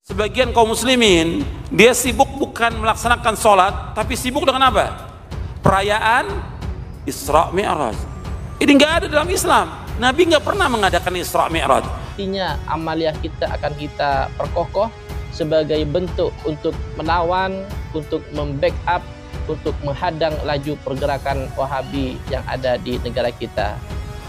Sebagian kaum muslimin, dia sibuk bukan melaksanakan sholat, tapi sibuk dengan apa? Perayaan Isra Mi'raj. Ini nggak ada dalam Islam. Nabi nggak pernah mengadakan Isra Mi'raj. Artinya amaliyah kita akan kita perkokoh sebagai bentuk untuk melawan, untuk membackup, untuk menghadang laju pergerakan Wahabi yang ada di negara kita.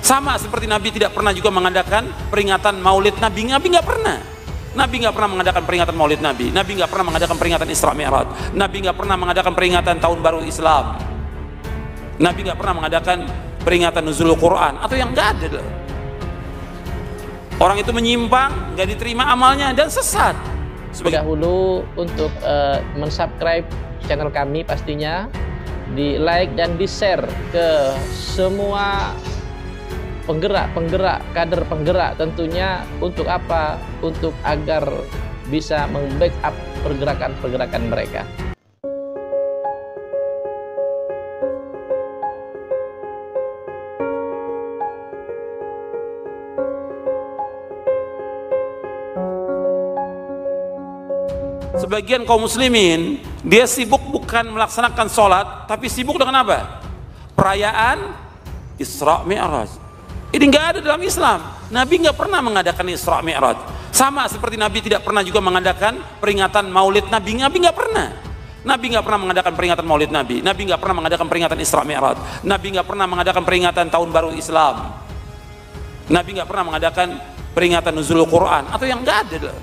Sama seperti Nabi tidak pernah juga mengadakan peringatan Maulid Nabi. Nabi nggak pernah. Nabi nggak pernah mengadakan peringatan Maulid Nabi. Nabi nggak pernah mengadakan peringatan Isra Mi'raj. Nabi nggak pernah mengadakan peringatan Tahun Baru Islam. Nabi nggak pernah mengadakan peringatan Nuzulul Quran atau yang nggak ada. Orang itu menyimpang, nggak diterima amalnya dan sesat. Dahulu untuk mensubscribe channel kami pastinya, di like dan di share ke semua penggerak-penggerak, kader penggerak tentunya. Untuk apa? Untuk agar bisa membackup pergerakan-pergerakan mereka. Sebagian kaum muslimin, dia sibuk bukan melaksanakan sholat, tapi sibuk dengan apa? Perayaan Isra Mi'raj. Ini nggak ada dalam Islam. Nabi nggak pernah mengadakan Isra Mi'raj. Sama seperti Nabi tidak pernah juga mengadakan peringatan Maulid Nabi. Nabi nggak pernah. Nabi nggak pernah mengadakan peringatan Maulid Nabi. Nabi nggak pernah mengadakan peringatan Isra Mi'raj. Nabi nggak pernah mengadakan peringatan Tahun Baru Islam. Nabi nggak pernah mengadakan peringatan Nuzulul Quran atau yang nggak ada.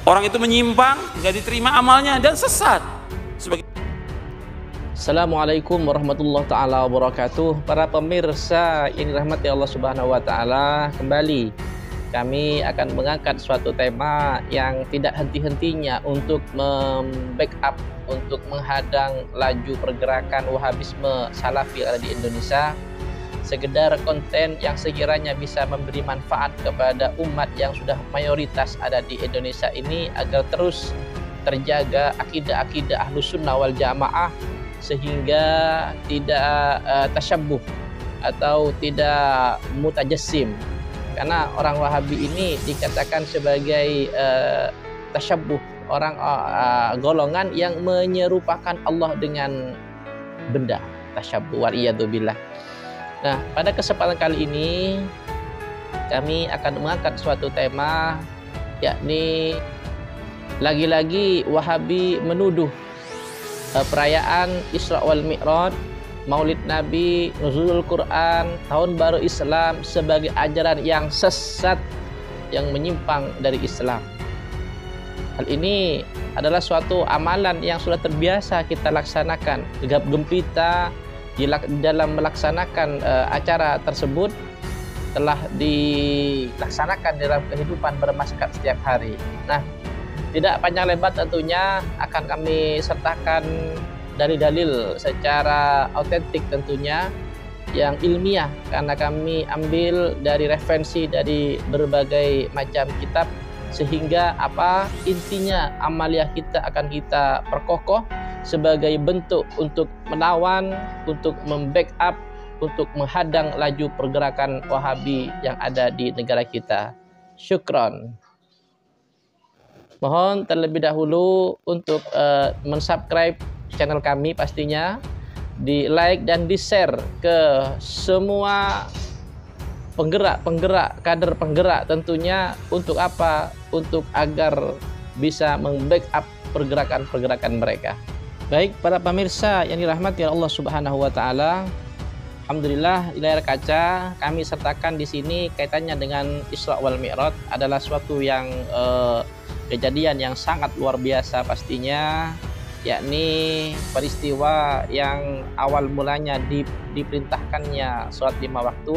Orang itu menyimpang, nggak diterima amalnya dan sesat. Assalamualaikum warahmatullahi taala wabarakatuh. Para pemirsa yang dirahmati Allah Subhanahu wa taala, kembali kami akan mengangkat suatu tema yang tidak henti-hentinya untuk membackup, untuk menghadang laju pergerakan Wahabisme Salafi yang ada di Indonesia. Sekedar konten yang sekiranya bisa memberi manfaat kepada umat yang sudah mayoritas ada di Indonesia ini, agar terus terjaga akidah-akidah Ahlus Sunnah wal Jamaah, sehingga tidak tasyabbuh atau tidak mutajassim. Karena orang Wahabi ini dikatakan sebagai tasyabbuh, orang golongan yang menyerupakan Allah dengan benda, tasyabbuh waliyadzubillah. Nah, pada kesempatan kali ini kami akan mengangkat suatu tema, yakni lagi-lagi Wahabi menuduh perayaan Isra wal Mi'raj, Maulid Nabi, Nuzulul Quran, Tahun Baru Islam sebagai ajaran yang sesat, yang menyimpang dari Islam. Hal ini adalah suatu amalan yang sudah terbiasa kita laksanakan, gegap gempita dalam melaksanakan acara tersebut, telah dilaksanakan dalam kehidupan bermasyarakat setiap hari. Nah, tidak panjang lebar tentunya akan kami sertakan dalil-dalil secara autentik tentunya, yang ilmiah, karena kami ambil dari referensi dari berbagai macam kitab, sehingga apa intinya amaliyah kita akan kita perkokoh sebagai bentuk untuk melawan, untuk membackup, untuk menghadang laju pergerakan Wahabi yang ada di negara kita. Syukron. Mohon terlebih dahulu untuk mensubscribe channel kami pastinya, di like dan di share ke semua penggerak-penggerak, kader penggerak tentunya. Untuk apa? Untuk agar bisa membackup pergerakan-pergerakan mereka. Baik para pemirsa yang dirahmati Allah Subhanahu wa taala, alhamdulillah di layar kaca kami sertakan di sini kaitannya dengan Isra wal Mi'raj, adalah suatu yang kejadian yang sangat luar biasa pastinya, yakni peristiwa yang awal mulanya diperintahkannya sholat 5 waktu.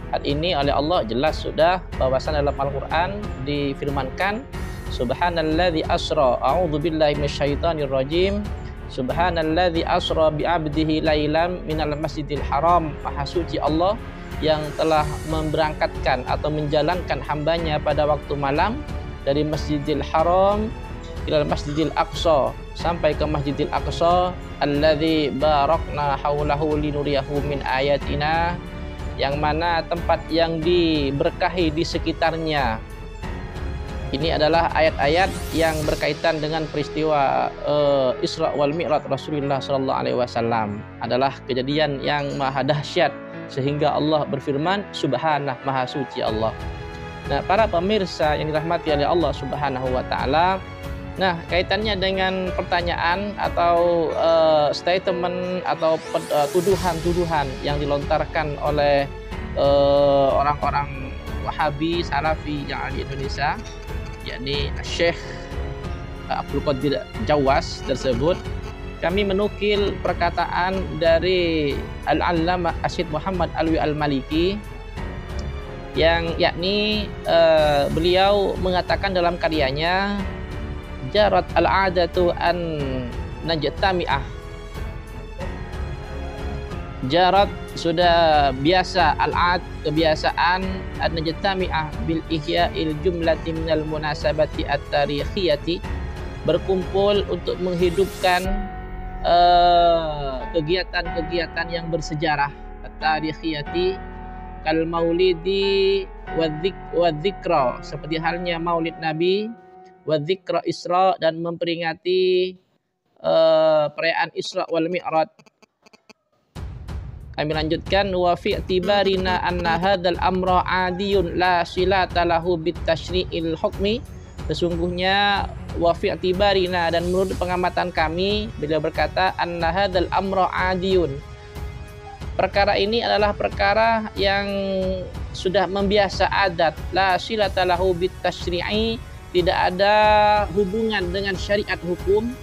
Hal ini oleh Allah jelas sudah bahwasan dalam Al-Quran difirmankan, Subhanalladzi asra, a'udzubillahi minasyaitonir rajim, Subhanalladzi asra bi'abdihi lailam minal masjidil haram. Maha suci Allah yang telah memberangkatkan atau menjalankan hambanya pada waktu malam dari Masjidil Haram ilal Masjidil Aqsa, sampai ke Masjidil Aqsa, alladzi barakna haulahu linuriyahu min ayatina, yang mana tempat yang diberkahi di sekitarnya, Ini adalah ayat-ayat yang berkaitan dengan peristiwa Isra wal Mi'raj Rasulullah sallallahu alaihi wasallam. Adalah kejadian yang maha dahsyat sehingga Allah berfirman, Subhanah, maha suci Allah. Nah, para pemirsa yang dirahmati oleh Allah Subhanahu wa taala, nah, kaitannya dengan pertanyaan atau statement atau tuduhan-tuduhan yang dilontarkan oleh orang-orang Wahabi, Salafi yang ada di Indonesia, yakni Syekh Abdul Qadir Jawas tersebut, kami menukil perkataan dari Al-Allamah Asyid Muhammad Alwi Al-Maliki yang yakni beliau mengatakan dalam karyanya, jarat al-'adatu an najtami'ah. Jarat sudah biasa, al-'ad kebiasaan, an najtami'ah bil ihya'il jumlati minal munasabati at-tarikhiyati, berkumpul untuk menghidupkan kegiatan-kegiatan yang bersejarah, at-tarikhiyati, kal maulidi wa dzikra, seperti halnya maulid Nabi, wa dzikra Isra, dan memperingati perayaan Isra wal Mi'raj. Kami lanjutkan, wa fi i'tibarina anna hadzal amra 'adiyun la silata lahu bit tasyri'il hukmi. Sesungguhnya wa fi i'tibarina, dan menurut pengamatan kami, beliau berkata, anna hadzal amra 'adiyun, perkara ini adalah perkara yang sudah membiasa adat, la silata lahu bit tasyri'i, tidak ada hubungan dengan syariat hukum,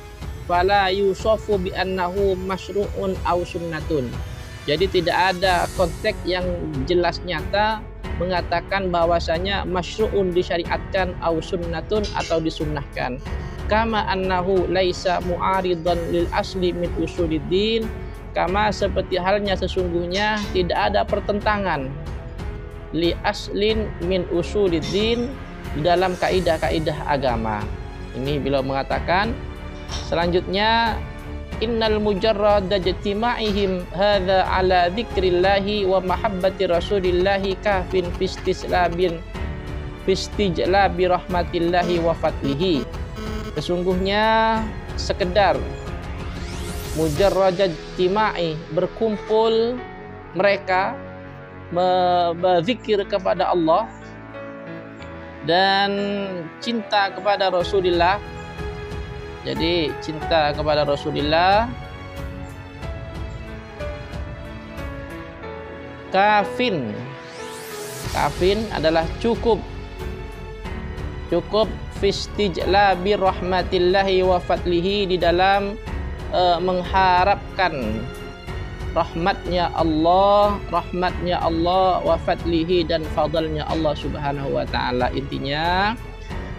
fala yusafu bi annahu masyru'un aw sunnatun. Jadi tidak ada konteks yang jelas nyata mengatakan bahwasanya masyru'un disyariatkan, aw sunnatun atau disunnahkan. Kama annahu laisa mu'aridan lil asli min usuliddin, kama seperti halnya sesungguhnya tidak ada pertentangan li aslin min usuliddin, dalam kaidah-kaidah agama. Ini beliau mengatakan selanjutnya, innal mujarrada ijtima'ihim hadza ala dzikrillahi wa mahabbati rasulillahi kafin fistijlabi rahmatillahi wa fadlihi. Sesungguhnya sekedar mujarrad ijtima'i, berkumpul mereka berzikir kepada Allah dan cinta kepada Rasulullah. Jadi cinta kepada Rasulullah, kafin adalah cukup fistijlabi rahmatillahi wa fadlihi, di dalam mengharapkan rahmatnya Allah wa fadlihi, dan fadlnya Allah Subhanahu wa taala. Intinya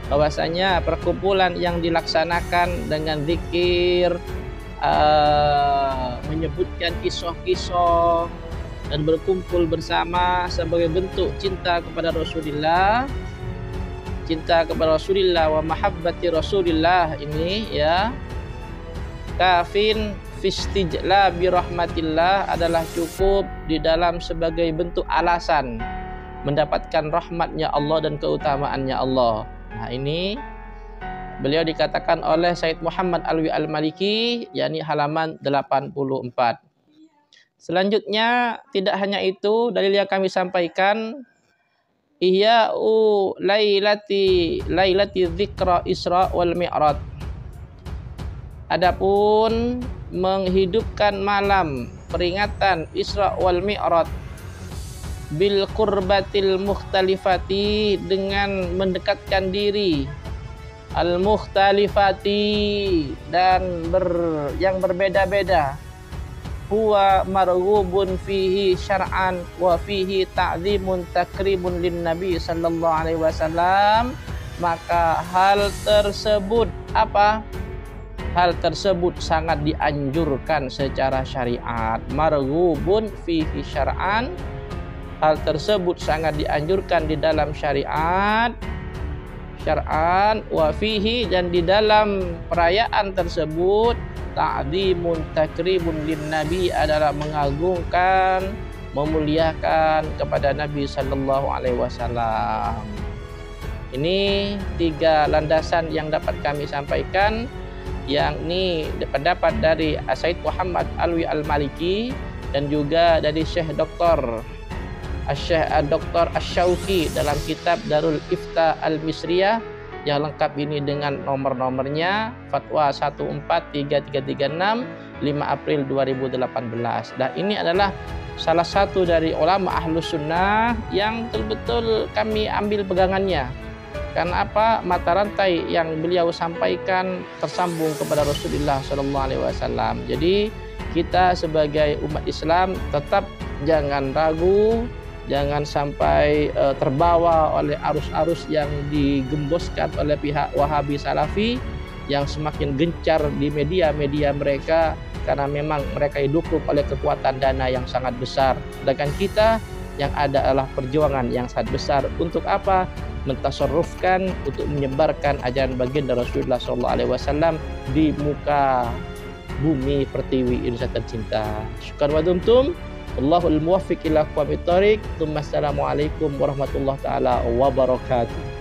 bahwasanya perkumpulan yang dilaksanakan dengan zikir, menyebutkan kisah-kisah dan berkumpul bersama sebagai bentuk cinta kepada Rasulullah, wa mahabbati Rasulullah, ini ya, kafin fistijlabi rahmatillah, adalah cukup di dalam sebagai bentuk alasan mendapatkan rahmatnya Allah dan keutamaannya Allah. Nah, ini beliau dikatakan oleh Said Muhammad Alwi Al-Maliki, yakni halaman 84. Selanjutnya, tidak hanya itu dalil yang kami sampaikan, ihya'u lailati dzikra Isra wal Mi'raj. Adapun menghidupkan malam peringatan Isra wal Mi'raj bil qurbatil mukhtalifati, dengan mendekatkan diri, al mukhtalifati, dan yang berbeda-beda, huwa marghubun fihi syar'an wa fihi ta'zimun takribun lin nabi sallallahu alaihi wasallam, maka hal tersebut sangat dianjurkan secara syariat. Marghubun fihi syar'an, hal tersebut sangat dianjurkan di dalam syar'an, wa fihi, dan di dalam perayaan tersebut, ta'zimun takribun lin nabi, adalah mengagungkan, memuliakan kepada Nabi sallallahu alaihi wasallam. Ini 3 landasan yang dapat kami sampaikan, yang ini pendapat dari Said Muhammad Alwi Al-Maliki dan juga dari Syekh Dr. Asy-Syauqi dalam kitab Darul Ifta Al-Misriyah yang lengkap ini dengan nomor-nomornya, Fatwa 143336 5 April 2018. Dan ini adalah salah satu dari ulama Ahlus Sunnah yang betul-betul kami ambil pegangannya. Karena apa? Mata rantai yang beliau sampaikan tersambung kepada Rasulullah SAW. Jadi kita sebagai umat Islam tetap jangan ragu, jangan sampai terbawa oleh arus-arus yang digemboskan oleh pihak Wahabi Salafi yang semakin gencar di media-media mereka, karena memang mereka didukung oleh kekuatan dana yang sangat besar. Sedangkan kita yang ada adalah perjuangan yang sangat besar untuk apa? Mentasarrufkan, untuk menyebarkan ajaran baginda Rasulullah SAW di muka bumi pertiwi Indonesia tercinta. Syukran wa dumtum. Allahul muwaffiq ila aqwamit thoriq. Assalamualaikum warahmatullahi taala wabarakatuh.